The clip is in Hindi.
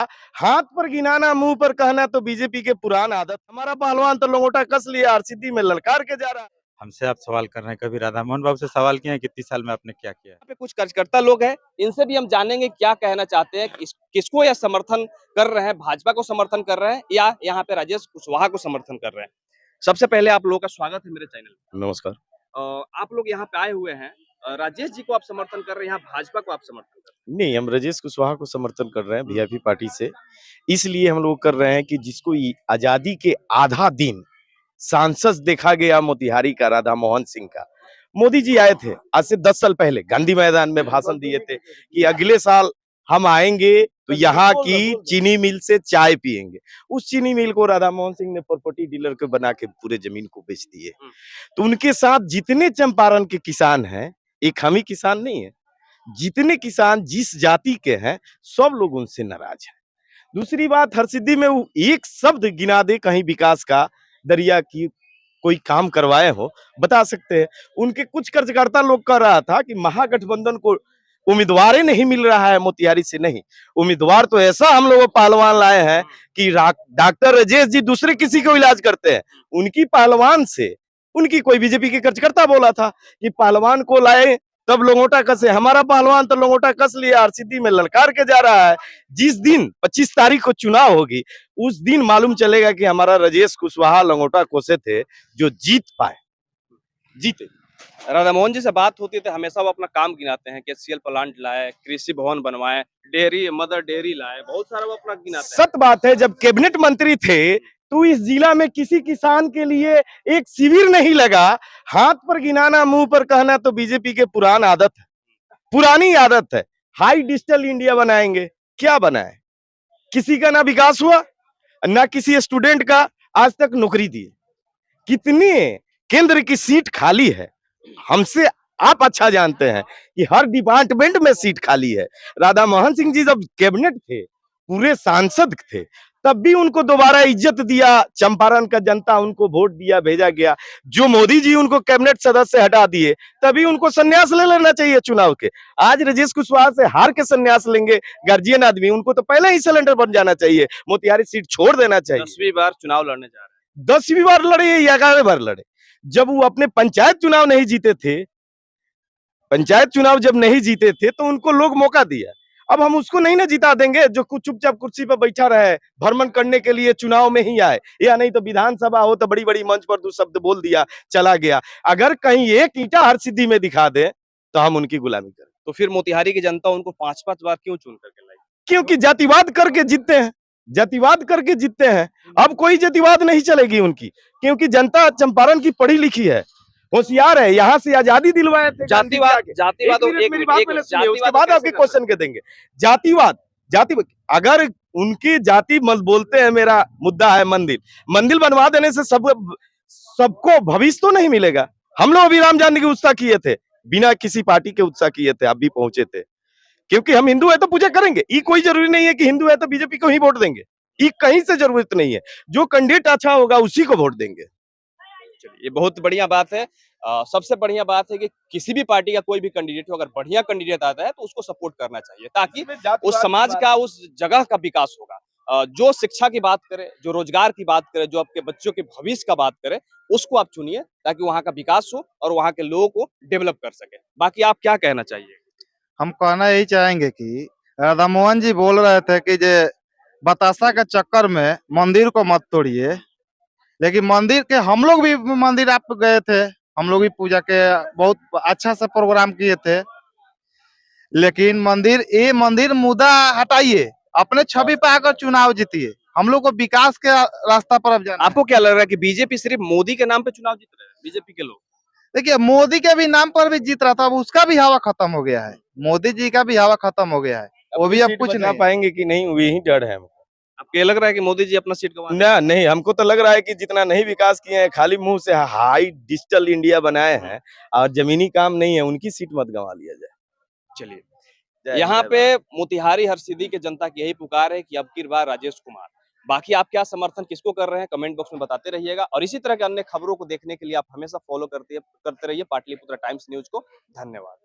हाथ पर गिनाना, मुंह पर कहना तो बीजेपी के पुरान आदत। हमारा पहलवान तो लंगोटा कस लिया, आरसीडी में ललकार के जा रहा है। हमसे आप सवाल कर रहे हैं, कभी राधा मोहन बाबू से सवाल किए हैं कि 30 साल में आपने क्या किया है? यहाँ पे कुछ कार्यकर्ता लोग हैं, इनसे भी हम जानेंगे क्या कहना चाहते हैं, किसको यह समर्थन कर रहे हैं, भाजपा को समर्थन कर रहे हैं या यहाँ पे राजेश कुशवाहा को समर्थन कर रहे हैं। सबसे पहले आप लोगों का स्वागत है मेरे चैनल में। नमस्कार। आप लोग यहाँ पे आए हुए हैं, राजेश जी को आप समर्थन कर रहे हैं, यहाँ भाजपा को आप समर्थन कर रहे नहीं, हम राजेश कुशवाहा को समर्थन कर रहे हैं वीआईपी पार्टी से। इसलिए हम लोग कर रहे हैं कि जिसको आजादी के आधा दिन सांसद देखा गया मोतिहारी का राधा मोहन सिंह का, मोदी जी आए थे आज से 10 साल पहले गांधी मैदान में भाषण दिए थे कि अगले साल हम आएंगे तो यहाँ की चीनी मिल से चाय पिएंगे। उस चीनी मिल को राधा मोहन सिंह ने प्रॉपर्टी डीलर को बना के पूरे जमीन को बेच दिए। तो उनके साथ जितने चंपारण के किसान हैं, एक हम ही किसान नहीं है, जितने किसान जिस जाति के हैं सब लोग उनसे नाराज हैं। दूसरी बात, हरसिद्धि में वो एक शब्द गिना दे कहीं विकास का, दरिया की कोई काम करवाए हो, बता सकते हैं। उनके कुछ कार्यकर्ता लोग कह रहा था कि महागठबंधन को उम्मीदवार ही नहीं मिल रहा है मोतिहारी से। नहीं, उम्मीदवार तो ऐसा हम लोग पहलवान लाए हैं कि डॉक्टर राजेश जी दूसरे किसी को इलाज करते हैं, उनकी पहलवान से उनकी कोई बीजेपी के कार्यकर्ता बोला था कि पहलवान को लाए तब लंगोटा कसे। हमारा पहलवान तो लंगोटा कस लिया, आरसीडी में ललकार के जा रहा है। जिस दिन 25 तारीख को चुनाव होगी उस दिन मालूम चलेगा कि हमारा राजेश कुशवाहा लंगोटा कोसे थे जो जीते। राधा मोहन जी से बात होती है तो हमेशा वो अपना काम गिनाते हैं कि सीएल प्लांट लाए, कृषि भवन बनवाए, डेयरी मदर डेयरी लाए, बहुत सारा वो अपना गिनाते हैं। सत बात है, जब कैबिनेट मंत्री थे तो इस जिला में किसी किसान के लिए एक शिविर नहीं लगा। हाथ पर गिनाना, मुंह पर कहना तो बीजेपी के पुरानी आदत है। हाई डिजिटल इंडिया बनाएंगे, क्या बनाए? किसी का ना विकास हुआ, ना किसी स्टूडेंट का आज तक नौकरी दी। कितनी केंद्र की सीट खाली है, हमसे आप अच्छा जानते हैं कि हर डिपार्टमेंट में सीट खाली है। राधा मोहन सिंह जी जब कैबिनेट थे, पूरे सांसद थे, तब भी उनको दोबारा इज्जत दिया, चंपारण का जनता उनको वोट दिया, भेजा गया। जो मोदी जी उनको कैबिनेट सदस्य हटा दिए, तभी उनको संन्यास ले लेना चाहिए चुनाव के। आज राजेश कुशवाहा से हार के संन्यास लेंगे गार्जियन आदमी, उनको तो पहले ही सिलेंडर बन जाना चाहिए, मोतिहारी सीट छोड़ देना चाहिए। 10वीं बार चुनाव लड़ने जा रहे हैं। 10वीं बार लड़े या 11वीं बार लड़े? जब वो अपने पंचायत चुनाव नहीं जीते थे, पंचायत चुनाव जब नहीं जीते थे तो उनको लोग मौका दिया। अब हम उसको नहीं ना जिता देंगे जो कुछ चुपचाप कुर्सी पर बैठा रहे, भ्रमण करने के लिए चुनाव में ही आए, या नहीं तो विधानसभा हो तो बड़ी बड़ी मंच पर 2 शब्द बोल दिया, चला गया। अगर कहीं एक ईंटा हरसिद्धि में दिखा दे तो हम उनकी गुलामी करें। तो फिर मोतिहारी की जनता उनको 5-5 बार क्यों चुन करके लाई? क्योंकि जातिवाद करके जीतते हैं, जातिवाद करके जीतते हैं। अब कोई जातिवाद नहीं चलेगी उनकी, क्योंकि जनता चंपारण की पढ़ी लिखी है, होशियार है, यहाँ से आजादी दिलवाए थे। जातिवाद मेरी बात पहले सुनिए, उसके बाद आपके क्वेश्चन के देंगे। जातिवाद अगर उनकी जाति मत बोलते हैं, मेरा मुद्दा है मंदिर बनवा देने से सबको भविष्य तो नहीं मिलेगा। हम लोग अभी राम जानकी के उत्साह किए थे, बिना किसी पार्टी के उत्साह किए थे, आप भी पहुंचे थे। क्योंकि हम हिंदू है तो पूजा करेंगे, ये कोई जरूरी नहीं है कि हिंदू है तो बीजेपी को ही वोट देंगे, ये कहीं से जरूरत नहीं है। जो कैंडिडेट अच्छा होगा उसी को वोट देंगे। ये बहुत बढ़िया बात है। सबसे बढ़िया बात है कि किसी भी पार्टी का कोई भी कैंडिडेट हो, अगर बढ़िया कैंडिडेट आता है तो उसको सपोर्ट करना चाहिए, ताकि उस समाज का, उस जगह का विकास होगा। जो शिक्षा की बात करे, जो रोजगार की बात करे, जो आपके बच्चों के भविष्य का बात करे, उसको आप चुनिए, ताकि वहाँ का विकास हो और वहाँ के लोगों को डेवलप कर सके। बाकी आप क्या कहना चाहिए? हम कहना यही चाहेंगे कि राधा मोहन जी बोल रहे थे कि जे बतासा के चक्कर में मंदिर को मत तोड़िए, लेकिन मंदिर के हम लोग भी मंदिर आप गए थे, हम लोग भी पूजा के बहुत अच्छा से प्रोग्राम किए थे। लेकिन मंदिर मुद्दा हटाइए, अपने छवि पे आकर चुनाव जीतिए। हम लोग को विकास के रास्ता पर अब जाना। आपको क्या लग रहा है कि बीजेपी सिर्फ मोदी के नाम पे चुनाव जीत रहे हैं, बीजेपी के लोग? देखिए, मोदी के भी नाम पर भी जीत रहा था, अब उसका भी हवा खत्म हो गया है, मोदी जी का भी हवा खत्म हो गया है, वो भी अब कुछ नहीं पाएंगे कि नहीं, वही डर है। आपको ये लग रहा है कि मोदी जी अपना सीट गंवा ना नहीं, हमको तो लग रहा है कि जितना नहीं विकास किए हैं, खाली मुंह से हाई डिजिटल इंडिया बनाए हैं और जमीनी काम नहीं है, उनकी सीट मत गंवा लिया जाए। चलिए, यहाँ पे मोतिहारी हरसिद्धि के जनता की यही पुकार है कि अब की बार राजेश कुमार। बाकी आप क्या समर्थन किसको कर रहे हैं कमेंट बॉक्स में बताते रहिएगा, और इसी तरह के अन्य खबरों को देखने के लिए आप हमेशा फॉलो करते रहिए पाटलिपुत्र टाइम्स न्यूज को। धन्यवाद।